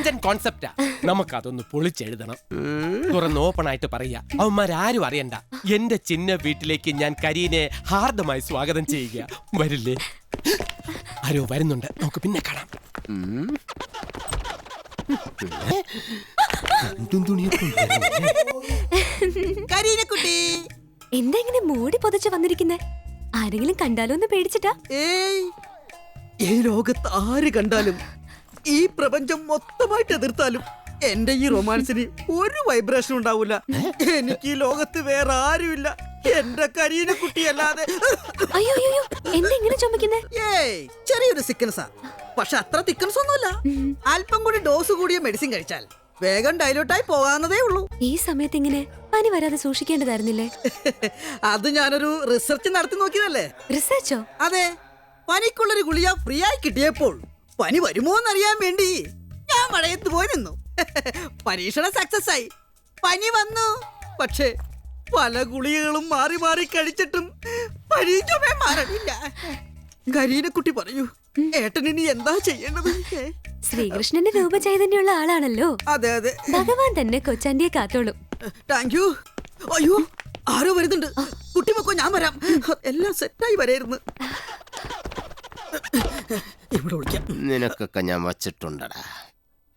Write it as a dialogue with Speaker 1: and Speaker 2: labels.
Speaker 1: കിടിലൻ കോൺസെപ്റ്റാ. നമുക്ക് അതൊന്ന് പൊളിച്ചെഴുതണം. തുറന്ന് ഓപ്പൺ ആയിട്ട് പറയാ, അവന്മാരാരും അറിയണ്ട. എന്റെ ചിന്ന വീട്ടിലേക്ക് ഞാൻ കരീനെ ഹാർദമായി സ്വാഗതം ചെയ്യുക. വരില്ലേ? ആരോ വരുന്നുണ്ട്, നമുക്ക് പിന്നെ കാണാം.
Speaker 2: എന്താ ഇങ്ങനെ മൂടി പൊതച്ച് വന്നിരിക്കുന്നേ? ആരെങ്കിലും കണ്ടാലോ എന്ന് പേടിച്ചിട്ടാ?
Speaker 3: ഏയ്, ഈ ലോകത്ത് ആര് കണ്ടാലും, ഈ പ്രപഞ്ചം മൊത്തമായിട്ട് എതിർത്താലും എന്റെ ഈ റൊമാൻസിന് ഒരു വൈബ്രേഷൻ ഉണ്ടാവൂല. എനിക്ക് ഈ ലോകത്ത് വേറെ ആരുമില്ല, എന്റെ കരീന കുട്ടിയല്ലാതെ.
Speaker 2: അയ്യോ അയ്യോ, എന്താ ഇങ്ങനെ ചുമക്കുന്നേ?
Speaker 3: ഏയ്, ചെറിയൊരു സിക്കൻസാ. പക്ഷെ അത്ര തിക്കൻസ് ഒന്നുമില്ല. അല്പം കൂടി ഡോസ് കൂടിയ മെഡിസിൻ കഴിച്ചാൽ വേഗം ഡൈലൂട്ടായി പോകാവുന്നതേ ഉള്ളൂ.
Speaker 2: ഈ സമയത്ത് ഇങ്ങനെ പനി വരാതെ സൂക്ഷിക്കേണ്ടതായിരുന്നില്ലേ?
Speaker 3: അത് ഞാനൊരു റിസർച്ച് നടത്തി നോക്കിയതല്ലേ.
Speaker 2: റിസർച്ചോ?
Speaker 3: അതെ, പനിക്കുള്ളൊരു ഗുളിക ഫ്രീ ആയി കിട്ടിയപ്പോൾ പനി വരുമോ എന്നറിയാൻ വേണ്ടി ഞാൻ മഴയത്ത് പോയി നിന്നു. പരീക്ഷണം സക്സസ് ആയി, പനി വന്നു. പക്ഷേ പല ഗുളികകളും മാറി മാറി കഴിച്ചിട്ടും പനി ചുമ മാറണില്ല. കരീനക്കുട്ടി പറയൂ, ഏട്ടനിനി എന്താ ചെയ്യേണ്ടത്?
Speaker 2: ശ്രീകൃഷ്ണന്റെ രൂപചൈതന്യമുള്ള ആളാണല്ലോ.
Speaker 3: അതെ അതെ,
Speaker 2: ഭഗവാൻ തന്നെ കൊച്ചാണ്ടിയെ കാത്തോളും.
Speaker 3: Thank you. അയ്യോ, ആരോ വരുന്നുണ്ട്. കുട്ടി വെക്കോ, ഞാൻ വരാം. എല്ലാം സെറ്റായി വരായിരുന്നു. ഇവിടെ വിളിക്കാം.
Speaker 1: നിനക്കൊക്കെ ഞാൻ വച്ചിട്ടുണ്ടടാ.